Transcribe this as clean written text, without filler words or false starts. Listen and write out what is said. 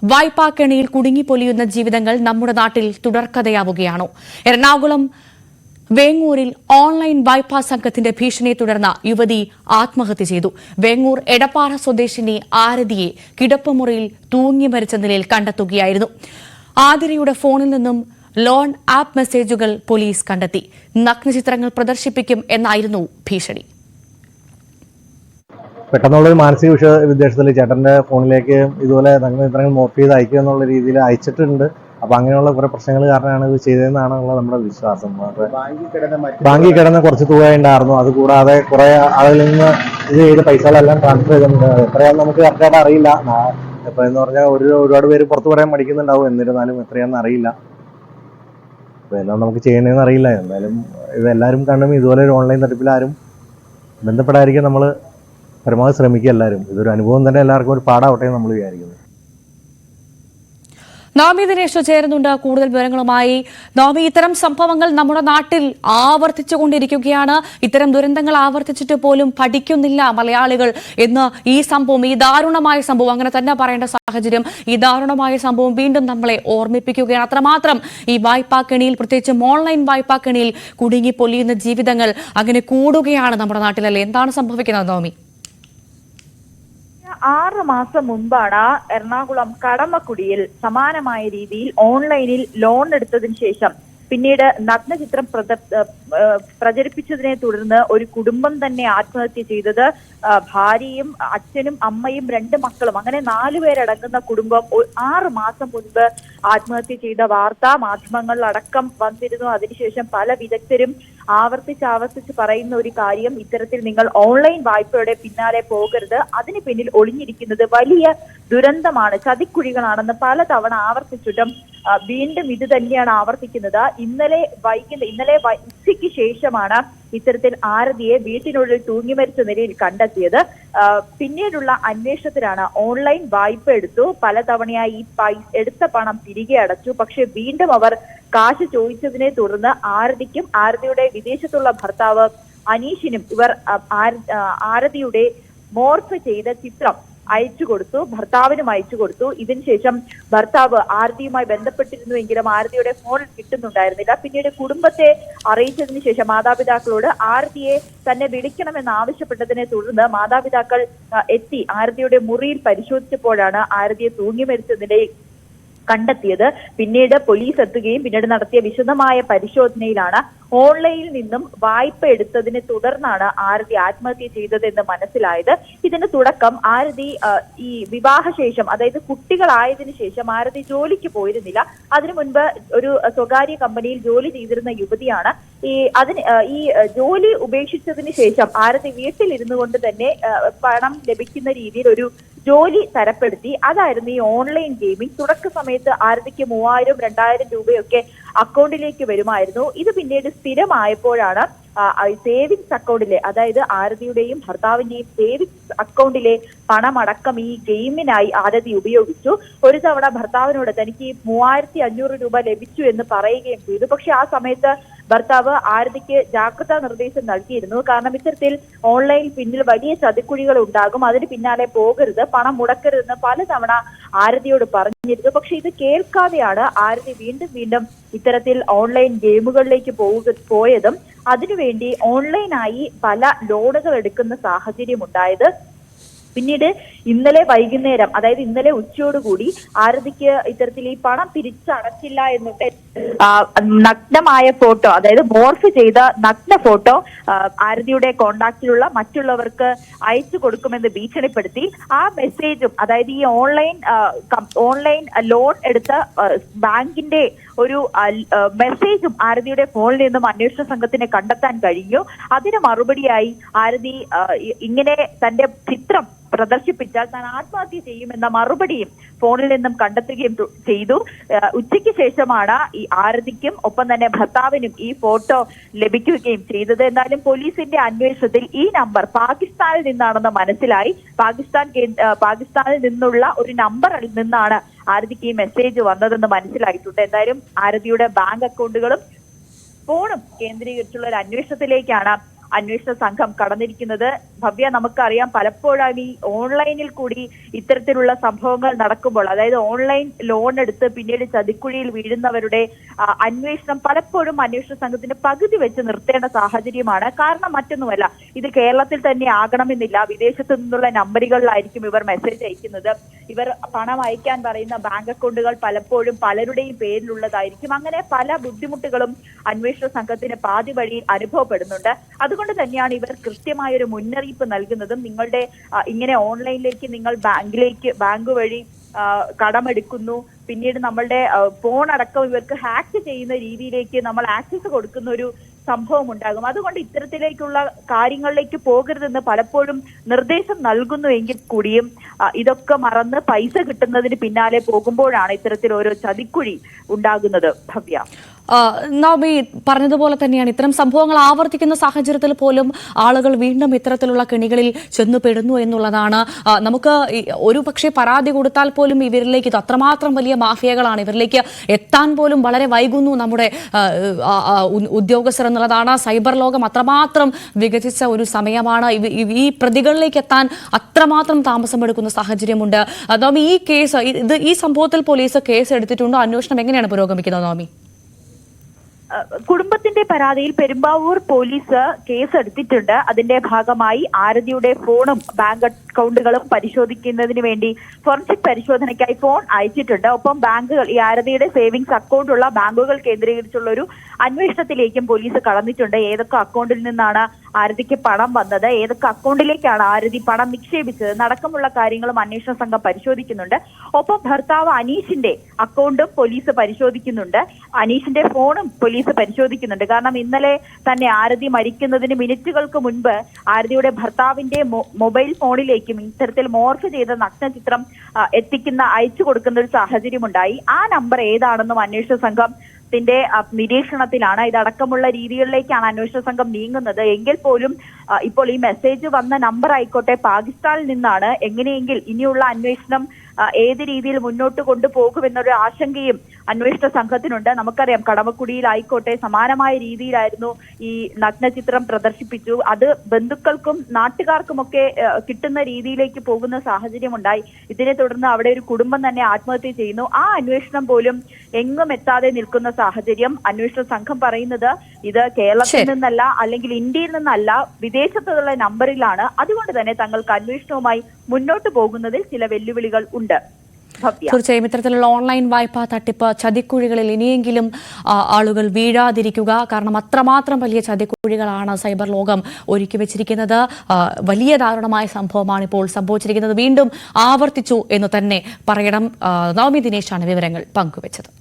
വായ്പാക്കെണിയിൽ കുടുങ്ങിപ്പൊലിയുന്ന ജീവിതങ്ങൾ നമ്മുടെ നാട്ടിൽ തുടർക്കഥയാവുകയാണോ? എറണാകുളം വേങ്ങൂരിൽ ഓൺലൈൻ വായ്പാ സംഘത്തിന്റെ ഭീഷണിയെ തുടർന്ന് യുവതി ആത്മഹത്യ ചെയ്തു. വേങ്ങൂർ എടപ്പാറ സ്വദേശിനി ആരതിയെ കിടപ്പുമുറിയിൽ തൂങ്ങി മരിച്ച നിലയിൽ കണ്ടെത്തുകയായിരുന്നു. ആതിരയുടെ ഫോണിൽ നിന്നും ലോൺ ആപ്പ് മെസ്സേജുകൾ പോലീസ് കണ്ടെത്തി. നഗ്നചിത്രങ്ങൾ പ്രദർശിപ്പിക്കും എന്നായിരുന്നു ഭീഷണി. പെട്ടെന്നുള്ളൊരു മാനസിക വിദ്വേഷത്തിൽ ചേട്ടന്റെ ഫോണിലേക്ക് ഇതുപോലെ നഗ്നചിത്രങ്ങൾ മോർഫ് ചെയ്ത് അയക്കുക എന്നുള്ള രീതിയിൽ അയച്ചിട്ടുണ്ട്. അപ്പൊ അങ്ങനെയുള്ള കുറെ പ്രശ്നങ്ങൾ കാരണമാണ് ഇത് ചെയ്തതെന്നാണുള്ള നമ്മുടെ വിശ്വാസം. ബാങ്കിൽ കിടന്ന കുറച്ച് തുക ഉണ്ടായിരുന്നു. അതുകൂടാതെ കുറെ ആളുകളിൽ നിന്ന് ഇത് ചെയ്ത പൈസകളെല്ലാം ട്രാൻസ്ഫർ ചെയ്തിട്ടുണ്ട്. എത്രയാണെന്ന് നമുക്ക് കറക്റ്റായിട്ട് അറിയില്ല. ഇപ്പൊ എന്ന് പറഞ്ഞാൽ ഒരുപാട് പേര് പുറത്തു പറയാൻ മടിക്കുന്നുണ്ടാവും. എന്നിരുന്നാലും എത്രയാണെന്ന് അറിയില്ല. അപ്പൊ എല്ലാം നമുക്ക് ചെയ്യണമെന്ന് അറിയില്ല. എന്തായാലും ഇതെല്ലാവരും കണ്ടും ഇതുപോലെ ഒരു ഓൺലൈൻ തട്ടിപ്പിലാരും ബന്ധപ്പെടാതിരിക്കാൻ നമ്മൾ പരമാവധി ശ്രമിക്കുക. എല്ലാവരും ഇതൊരു അനുഭവം തന്നെ എല്ലാവർക്കും ഒരു പാടാവട്ടെ എന്ന് നമ്മൾ വിചാരിക്കുന്നു. നവമി ദിനേശ് ചേരുന്നുണ്ട് കൂടുതൽ വിവരങ്ങളുമായി. നവമി, ഇത്തരം സംഭവങ്ങൾ നമ്മുടെ നാട്ടിൽ ആവർത്തിച്ചുകൊണ്ടിരിക്കുകയാണ്. ഇത്തരം ദുരന്തങ്ങൾ ആവർത്തിച്ചിട്ട് പോലും പഠിക്കുന്നില്ല മലയാളികൾ എന്ന് ഈ സംഭവം, ഈ ദാരുണമായ സംഭവം, അങ്ങനെ തന്നെ പറയേണ്ട സാഹചര്യം, ഈ ദാരുണമായ സംഭവം വീണ്ടും നമ്മളെ ഓർമ്മിപ്പിക്കുകയാണ്. അത്രമാത്രം ഈ വായ്പാക്കെണിയിൽ, പ്രത്യേകിച്ചും ഓൺലൈൻ വായ്പാക്കെണിയിൽ കുടുങ്ങി പൊലിയുന്ന ജീവിതങ്ങൾ അങ്ങനെ കൂടുകയാണ് നമ്മുടെ നാട്ടിലല്ലേ? എന്താണ് സംഭവിക്കുന്നത് നവമി? 6 മാസം മുമ്പാണ് എറണാകുളം കടമക്കുടിയിൽ സമാനമായ രീതിയിൽ ഓൺലൈനിൽ ലോൺ എടുത്തതിന് ശേഷം പിന്നീട് നഗ്നചിത്രം പ്രചരിപ്പിച്ചതിനെ തുടർന്ന് ഒരു കുടുംബം തന്നെ ആത്മഹത്യ ചെയ്തത്. ഭാര്യയും അച്ഛനും അമ്മയും 2 മക്കളും, അങ്ങനെ 4 പേരടങ്ങുന്ന കുടുംബം 6 മാസം മുൻപ് ആത്മഹത്യ ചെയ്ത വാർത്ത മാധ്യമങ്ങളിലടക്കം വന്നിരുന്നു. അതിനുശേഷം പല വിദഗ്ധരും ആവർത്തിച്ച് പറയുന്ന ഒരു കാര്യം, ഇത്തരത്തിൽ നിങ്ങൾ ഓൺലൈൻ വായ്പയുടെ പിന്നാലെ പോകരുത്, അതിന് പിന്നിൽ ഒളിഞ്ഞിരിക്കുന്നത് വലിയ ദുരന്തമാണ്, ചതിക്കുഴികളാണെന്ന് പലതവണ ആവർത്തിച്ചിട്ടും വീണ്ടും ഇത് തന്നെയാണ് ആവർത്തിക്കുന്നത്. ഇന്നലെ ഉച്ചയ്ക്ക് ശേഷമാണ് ഇത്തരത്തിൽ ആരതിയെ വീട്ടിനുള്ളിൽ തൂങ്ങി മരിച്ച നിലയിൽ കണ്ടെത്തിയത്. പിന്നീടുള്ള അന്വേഷണത്തിലാണ് ഓൺലൈൻ വായ്പ എടുത്തു, പലതവണയായി ഈ എടുത്ത പണം തിരികെ അടച്ചു. പക്ഷെ വീണ്ടും അവർ കാശ് ചോദിച്ചതിനെ തുടർന്ന് ആരതിക്കും ആരതിയുടെ വിദേശത്തുള്ള ഭർത്താവ് അനീഷിനും ഇവർ ആരതിയുടെ മോർഫ് ചെയ്ത ചിത്രം അയച്ചു കൊടുത്തു, ഭർത്താവിനും അയച്ചു കൊടുത്തു. ഇതിനുശേഷം ഭർത്താവ് ആരതിയുമായി ബന്ധപ്പെട്ടിരുന്നുവെങ്കിലും ആരതിയുടെ ഫോൺ കിട്ടുന്നുണ്ടായിരുന്നില്ല. പിന്നീട് കുടുംബത്തെ അറിയിച്ചതിന് ശേഷം മാതാപിതാക്കളോട് ആരതിയെ തന്നെ വിളിക്കണമെന്ന് ആവശ്യപ്പെട്ടതിനെ തുടർന്ന് മാതാപിതാക്കൾ എത്തി ആരതിയുടെ മുറിയിൽ പരിശോധിച്ചപ്പോഴാണ് ആരതിയെ തൂങ്ങി മരിച്ച നിലയിൽ കണ്ടെത്തിയത്. പിന്നീട് പോലീസ് എത്തുകയും പിന്നീട് നടത്തിയ വിശദമായ പരിശോധനയിലാണ് ഓൺലൈനിൽ നിന്നും വായ്പ എടുത്തതിനെ തുടർന്നാണ് ആരതി ആത്മഹത്യ ചെയ്തതെന്ന് മനസ്സിലായത്. ഇതിന് തുടക്കം ആരതി ഈ വിവാഹശേഷം, അതായത് കുട്ടികളായതിനു ശേഷം ആരതി ജോലിക്ക് പോയിരുന്നില്ല. അതിനു മുൻപ് ഒരു സ്വകാര്യ കമ്പനിയിൽ ജോലി ചെയ്തിരുന്ന യുവതിയാണ്. ഈ ജോലി ഉപേക്ഷിച്ചതിന് ശേഷം ആരതി വീട്ടിലിരുന്നു കൊണ്ട് തന്നെ പണം ലഭിക്കുന്ന രീതിയിൽ ഒരു ജോലി തരപ്പെടുത്തി. അതായിരുന്നു ഈ ഓൺലൈൻ ഗെയിമിംഗ്. തുടക്ക സമയത്ത് ആരതിക്ക് 3000, 2000 രൂപയൊക്കെ അക്കൗണ്ടിലേക്ക് വരുമായിരുന്നു. ഇത് പിന്നീട് സ്ഥിരമായപ്പോഴാണ് സേവിങ്സ് അക്കൗണ്ടിലെ, അതായത് ആരതിയുടെയും ഭർത്താവിന്റെയും സേവിങ്സ് അക്കൗണ്ടിലെ പണമടക്കം ഈ ഗെയിമിനായി ആരതി ഉപയോഗിച്ചു. ഒരു തവണ ഭർത്താവിനോട് തനിക്ക് 3500 രൂപ ലഭിച്ചു എന്ന് പറയുകയും ചെയ്തു. പക്ഷെ ആ സമയത്ത് ഭർത്താവ് ആരതിക്ക് ജാഗ്രതാ നിർദ്ദേശം നൽകിയിരുന്നു. കാരണം ഇത്തരത്തിൽ ഓൺലൈനിൽ പിന്നിൽ വലിയ ചതിക്കുഴികൾ ഉണ്ടാകും, അതിന് പിന്നാലെ പോകരുത്, പണം മുടക്കരുതെന്ന് പലതവണ ആരതിയോട് പറഞ്ഞിരുന്നു. പക്ഷെ ഇത് കേൾക്കാതെയാണ് ആരതി വീണ്ടും ഇത്തരത്തിൽ ഓൺലൈൻ ഗെയിമുകളിലേക്ക് പോയതും അതിനുവേണ്ടി ഓൺലൈനായി പല ലോണുകൾ എടുക്കുന്ന സാഹചര്യം ഉണ്ടായത്. പിന്നീട് ഇന്നലെ വൈകുന്നേരം, അതായത് ഇന്നലെ ഉച്ചയോടുകൂടി ആരതിക്ക് ഇത്തരത്തിൽ ഈ പണം തിരിച്ചടച്ചില്ല എന്നിട്ട് നഗ്നമായ ഫോട്ടോ, അതായത് മോർഫ് ചെയ്ത നഗ്ന ഫോട്ടോ ആരതിയുടെ കോണ്ടാക്റ്റിലുള്ള മറ്റുള്ളവർക്ക് അയച്ചു കൊടുക്കുമെന്ന് ഭീഷണിപ്പെടുത്തി. ആ മെസ്സേജും, അതായത് ഈ ഓൺലൈൻ ലോൺ എടുത്ത ബാങ്കിന്റെ ഒരു മെസ്സേജും ആരതിയുടെ ഫോണിൽ നിന്നും അന്വേഷണ സംഘത്തിന് കണ്ടെത്താൻ കഴിഞ്ഞു. അതിന് മറുപടിയായി ആരതി ഇങ്ങനെ തന്റെ ചിത്രം പ്രദർശിപ്പിച്ചാൽ താൻ ആത്മഹത്യ ചെയ്യുമെന്ന മറുപടിയും ഫോണിൽ നിന്നും കണ്ടെത്തുകയും ചെയ്തു. ഉച്ചയ്ക്ക് ശേഷമാണ് ഈ ആരതിക്കും ഒപ്പം തന്നെ ഭർത്താവിനും ഈ ഫോട്ടോ ലഭിക്കുകയും ചെയ്തത്. എന്നാലും പോലീസിന്റെ അന്വേഷണത്തിൽ ഈ നമ്പർ പാകിസ്ഥാനിൽ നിന്നാണെന്ന് മനസ്സിലായി. പാകിസ്ഥാനിൽ നിന്നുള്ള ഒരു നമ്പറിൽ നിന്നാണ് ആരതിക്ക് ഈ മെസ്സേജ് വന്നതെന്ന് മനസ്സിലായിട്ടുണ്ട്. എന്തായാലും ആരതിയുടെ ബാങ്ക് അക്കൗണ്ടുകളും ഫോണും കേന്ദ്രീകരിച്ചുള്ള ഒരു അന്വേഷണത്തിലേക്കാണ് അന്വേഷണ സംഘം കടന്നിരിക്കുന്നത്. ഭവ്യ, നമുക്കറിയാം പലപ്പോഴും ഈ ഓൺലൈനിൽ കൂടി ഇത്തരത്തിലുള്ള സംഭവങ്ങൾ നടക്കുമ്പോൾ, അതായത് ഓൺലൈൻ ലോൺ എടുത്ത് പിന്നീട് ചതിക്കുഴിയിൽ വീഴുന്നവരുടെ അന്വേഷണം പലപ്പോഴും അന്വേഷണ സംഘത്തിന്റെ പകുതി വെച്ച് നിർത്തേണ്ട സാഹചര്യമാണ്. കാരണം മറ്റൊന്നുമല്ല, ഇത് കേരളത്തിൽ തന്നെ ആകണമെന്നില്ല. വിദേശത്തു നിന്നുള്ള നമ്പറുകളിലായിരിക്കും ഇവർ മെസ്സേജ് അയക്കുന്നത്. ഇവർ പണം അയക്കാൻ പറയുന്ന ബാങ്ക് അക്കൗണ്ടുകൾ പലപ്പോഴും പലരുടെയും പേരിലുള്ളതായിരിക്കും. അങ്ങനെ പല ബുദ്ധിമുട്ടുകളും അന്വേഷണ സംഘത്തിന് പാതി വഴിയിൽ അനുഭവപ്പെടുന്നുണ്ട്. അതുകൊണ്ട് തന്നെയാണ് ഇവർ കൃത്യമായൊരു മുന്നറിയിപ്പ് നൽകുന്നതും. നിങ്ങളുടെ ഇങ്ങനെ ഓൺലൈനിലേക്ക് നിങ്ങൾ ബാങ്ക് വഴി കടമെടുക്കുന്നു, പിന്നീട് നമ്മളുടെ ഫോൺ അടക്കം ഇവർക്ക് ഹാക്ക് ചെയ്യുന്ന രീതിയിലേക്ക് നമ്മൾ ആക്സസ് കൊടുക്കുന്ന ഒരു സംഭവം ഉണ്ടാകും. അതുകൊണ്ട് ഇത്തരത്തിലേക്കുള്ള കാര്യങ്ങളിലേക്ക് പോകരുതെന്ന് പലപ്പോഴും നിർദ്ദേശം നൽകുന്നു എങ്കിൽ കൂടിയും ഇതൊക്കെ മറന്ന് പൈസ കിട്ടുന്നതിന് പിന്നാലെ പോകുമ്പോഴാണ് ഇത്തരത്തിൽ ഓരോ ചതിക്കുഴി ഉണ്ടാകുന്നത്. ഭവ്യ, നവമി പറഞ്ഞതുപോലെ തന്നെയാണ് ഇത്തരം സംഭവങ്ങൾ ആവർത്തിക്കുന്ന സാഹചര്യത്തിൽ പോലും ആളുകൾ വീണ്ടും ഇത്തരത്തിലുള്ള കെണികളിൽ ചെന്നുപെടുന്നു എന്നുള്ളതാണ്. നമുക്ക് ഒരു പക്ഷേ പരാതി കൊടുത്താൽ പോലും ഇവരിലേക്ക് ഇത് അത്രമാത്രം വലിയ മാഫിയകളാണ്, ഇവരിലേക്ക് എത്താൻ പോലും വളരെ വൈകുന്നു നമ്മുടെ ഉദ്യോഗസ്ഥർ എന്നുള്ളതാണ്. സൈബർ ലോകം അത്രമാത്രം വികസിച്ച ഒരു സമയമാണ്. ഈ പ്രതികളിലേക്ക് എത്താൻ അത്രമാത്രം താമസമെടുക്കുന്ന സാഹചര്യമുണ്ട്. നവമി, ഈ സംഭവത്തിൽ പോലീസ് കേസ് എടുത്തിട്ടുണ്ടോ? അന്വേഷണം എങ്ങനെയാണ് പുരോഗമിക്കുന്നത് നവമി? കുടുംബത്തിന്റെ പരാതിയിൽ പെരുമ്പാവൂർ പോലീസ് കേസെടുത്തിട്ടുണ്ട്. അതിന്റെ ഭാഗമായി ആരതിയുടെ ഫോണും ബാങ്ക് അക്കൗണ്ടുകളും പരിശോധിക്കുന്നതിന് വേണ്ടി ഫോറൻസിക് പരിശോധനയ്ക്കായി ഫോൺ അയച്ചിട്ടുണ്ട്. ഒപ്പം ബാങ്കുകൾ, ഈ ആരതിയുടെ സേവിങ്സ് അക്കൗണ്ട് ഉള്ള ബാങ്കുകൾ കേന്ദ്രീകരിച്ചുള്ള ഒരു അന്വേഷണത്തിലേക്കും പോലീസ് കടന്നിട്ടുണ്ട്. ഏതൊക്കെ അക്കൗണ്ടിൽ നിന്നാണ് ആരതിക്ക് പണം വന്നത്, ഏതൊക്കെ അക്കൗണ്ടിലേക്കാണ് ആരതി പണം നിക്ഷേപിച്ചത് എന്നടക്കമുള്ള കാര്യങ്ങളും അന്വേഷണ സംഘം പരിശോധിക്കുന്നുണ്ട്. ഒപ്പം ഭർത്താവ് അനീഷിന്റെ അക്കൗണ്ടും പോലീസ് പരിശോധിക്കുന്നുണ്ട്. അനീഷിന്റെ ഫോണും പോലീസ് പരിശോധിക്കുന്നുണ്ട്. കാരണം ഇന്നലെ തന്നെ ആരതി മരിക്കുന്നതിന് മിനിറ്റുകൾക്ക് മുൻപ് ആരതിയുടെ ഭർത്താവിന്റെ മൊബൈൽ ഫോണിലേക്കും ഇത്തരത്തിൽ മോർഫ് ചെയ്ത നഗ്നചിത്രം അയച്ചു കൊടുക്കുന്ന ഒരു സാഹചര്യമുണ്ടായി. ആ നമ്പർ ഏതാണെന്നും അന്വേഷണ സംഘം നിരീക്ഷണത്തിലാണ്. ഇതടക്കമുള്ള രീതികളിലേക്കാണ് അന്വേഷണ സംഘം നീങ്ങുന്നത്. എങ്കിൽ പോലും ഇപ്പോൾ ഈ മെസ്സേജ് വന്ന നമ്പർ ആയിക്കോട്ടെ പാകിസ്ഥാനിൽ നിന്നാണ്. എങ്ങനെയെങ്കിൽ ഇനിയുള്ള അന്വേഷണം ഏത് രീതിയിൽ മുന്നോട്ട് കൊണ്ടുപോകുമെന്നൊരു ആശങ്കയും അന്വേഷണ സംഘത്തിനുണ്ട്. നമുക്കറിയാം കടമക്കുടിയിലായിക്കോട്ടെ സമാനമായ രീതിയിലായിരുന്നു ഈ നഗ്നചിത്രം പ്രദർശിപ്പിച്ചു. അത് ബന്ധുക്കൾക്കും നാട്ടുകാർക്കുമൊക്കെ കിട്ടുന്ന രീതിയിലേക്ക് പോകുന്ന സാഹചര്യമുണ്ടായി. ഇതിനെ തുടർന്ന് അവിടെ ഒരു കുടുംബം തന്നെ ആത്മഹത്യ ചെയ്യുന്നു. ആ അന്വേഷണം പോലും എങ്ങും എത്താതെ നിൽക്കുന്ന സാഹചര്യം. അന്വേഷണ സംഘം പറയുന്നത് ഇത് കേരളത്തിൽ നിന്നല്ല, അല്ലെങ്കിൽ ഇന്ത്യയിൽ നിന്നല്ല, വിദേശത്തുള്ള നമ്പറിലാണ്. അതുകൊണ്ട് തന്നെ തങ്ങൾക്ക് അന്വേഷണവുമായി മുന്നോട്ട് പോകുന്നതിൽ ചില വെല്ലുവിളികൾ ഉണ്ട്. തീർച്ചയായും ഇത്തരത്തിലുള്ള ഓൺലൈൻ വായ്പാ തട്ടിപ്പ് ചതിക്കുഴികളിൽ ഇനിയെങ്കിലും ആളുകൾ വീഴാതിരിക്കുക. കാരണം അത്രമാത്രം വലിയ ചതിക്കുഴികളാണ് സൈബർ ലോകം ഒരുക്കി വെച്ചിരിക്കുന്നത്. വലിയ ദാരുണമായ സംഭവമാണ് ഇപ്പോൾ സംഭവിച്ചിരിക്കുന്നത്. വീണ്ടും ആവർത്തിച്ചു എന്ന് തന്നെ പറയണം. നവമി ദിനേശാണ് വിവരങ്ങൾ പങ്കുവച്ചത്.